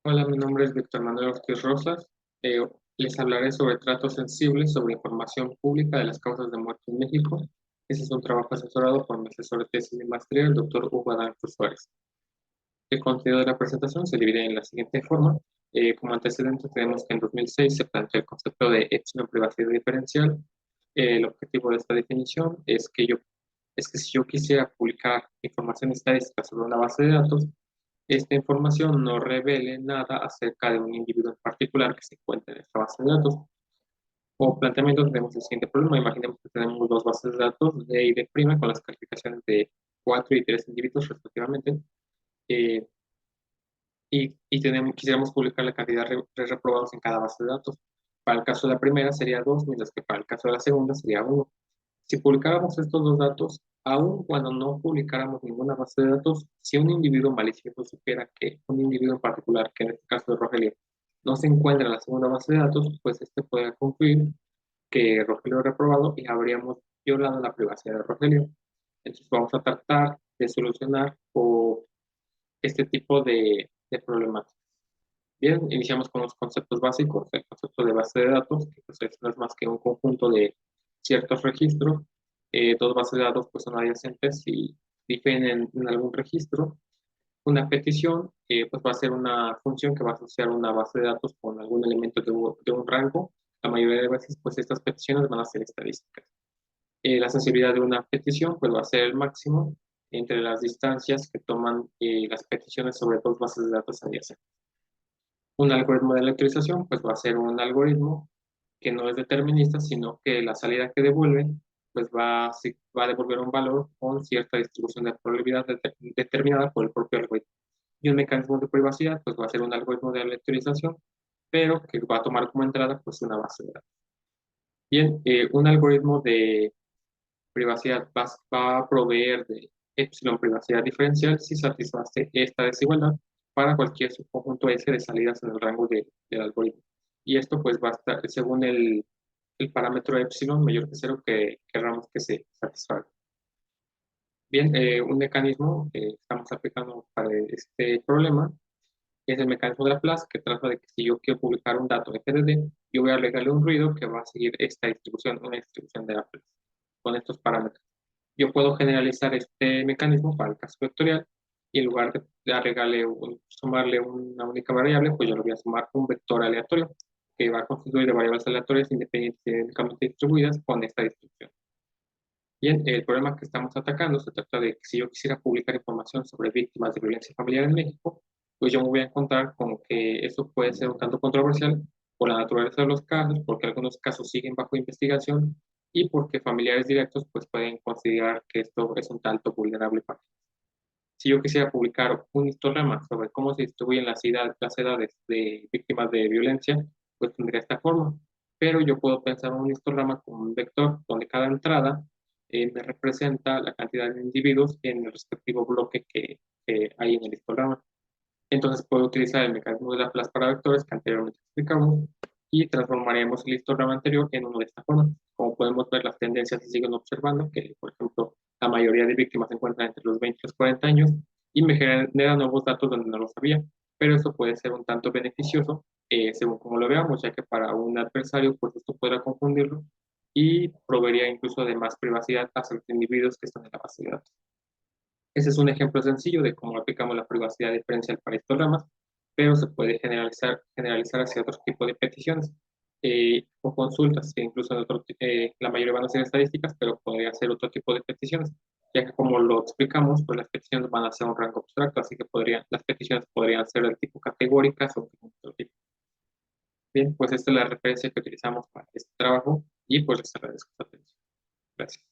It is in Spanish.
Hola, mi nombre es Víctor Manuel Ortiz Rosas. Eh, Les hablaré sobre tratos sensibles sobre información pública de las causas de muerte en México. Ese es un trabajo asesorado por mi asesor de tesis de maestría, el doctor Hugo Adolfo Suárez. El contenido de la presentación se divide en la siguiente forma. Como antecedente, tenemos que en 2006 se planteó el concepto de epsilon privacidad diferencial. El objetivo de esta definición es que si yo quisiera publicar información estadística sobre una base de datos, esta información no revele nada acerca de un individuo en particular que se encuentra en esta base de datos. Como planteamiento tenemos el siguiente problema. Imaginemos que tenemos dos bases de datos, D y D' con las calificaciones de 4 y 3 individuos respectivamente. eh, Quisiéramos publicar la cantidad de reprobados en cada base de datos. Para el caso de la primera sería 2, mientras que para el caso de la segunda sería 1. Si publicáramos estos dos datos, aun cuando no publicáramos ninguna base de datos, si un individuo malicioso supiera que un individuo en particular, que en este caso es Rogelio, no se encuentra en la segunda base de datos, pues este puede concluir que Rogelio es reprobado y habríamos violado la privacidad de Rogelio. Entonces vamos a tratar de solucionar este tipo de problemáticas. Bien, iniciamos con los conceptos básicos. El concepto de base de datos, que pues, no es más que un conjunto de ciertos registros. Dos bases de datos pues, son adyacentes y difieren en algún registro. Una petición pues, va a ser una función que va a asociar una base de datos con algún elemento de un rango. La mayoría de veces pues, estas peticiones van a ser estadísticas. La sensibilidad de una petición pues, va a ser el máximo entre las distancias que toman las peticiones sobre dos bases de datos adyacentes. Un algoritmo de lectorización, pues va a ser un algoritmo que no es determinista, sino que la salida que devuelve, pues va a devolver un valor con cierta distribución de probabilidad determinada por el propio algoritmo. Y un mecanismo de privacidad, pues va a ser un algoritmo de lectorización, pero que va a tomar como entrada, pues una base de datos. Bien, un algoritmo de privacidad va a proveer de epsilon privacidad diferencial si satisface esta desigualdad para cualquier subconjunto S de salidas en el rango del algoritmo. Y esto pues va a estar según el parámetro epsilon mayor que cero que queramos que se satisfaga. Bien, un mecanismo que estamos aplicando para este problema es el mecanismo de Laplace, que trata de que si yo quiero publicar un dato FDD, yo voy a agregarle un ruido que va a seguir esta distribución, una distribución de Laplace, con estos parámetros. Yo puedo generalizar este mecanismo para el caso vectorial y en lugar de agregarle sumarle una única variable, pues yo le voy a sumar un vector aleatorio que va a constituir de variables aleatorias independientes y únicamente distribuidas con esta distribución. Bien, el problema que estamos atacando se trata de que si yo quisiera publicar información sobre víctimas de violencia familiar en México, pues yo me voy a encontrar con que eso puede ser un tanto controversial por la naturaleza de los casos, porque algunos casos siguen bajo investigación y porque familiares directos pues pueden considerar que esto es un tanto vulnerable para ellos. Si yo quisiera publicar un histograma sobre cómo se distribuyen las edades de víctimas de violencia, pues tendría esta forma. Pero yo puedo pensar un histograma como un vector donde cada entrada me representa la cantidad de individuos en el respectivo bloque que hay en el histograma. Entonces puedo utilizar el mecanismo de Laplace para vectores que anteriormente explicamos y transformaríamos el histograma anterior en uno de esta forma. Como podemos ver, las tendencias se siguen observando, que por ejemplo la mayoría de víctimas se encuentran entre los 20 y los 40 años y me genera nuevos datos donde no lo sabía, pero eso puede ser un tanto beneficioso según como lo veamos, ya que para un adversario pues esto podrá confundirlo y proveería incluso de más privacidad a los individuos que están en la base de datos. Ese es un ejemplo sencillo de cómo aplicamos la privacidad diferencial para histogramas, pero se puede generalizar hacia otro tipo de peticiones o consultas, que incluso la mayoría van a ser estadísticas, pero podría ser otro tipo de peticiones, ya que como lo explicamos, pues las peticiones van a ser un rango abstracto, así que las peticiones podrían ser del tipo categóricas o de otro tipo. Bien, pues esta es la referencia que utilizamos para este trabajo y pues les agradezco su atención. Gracias.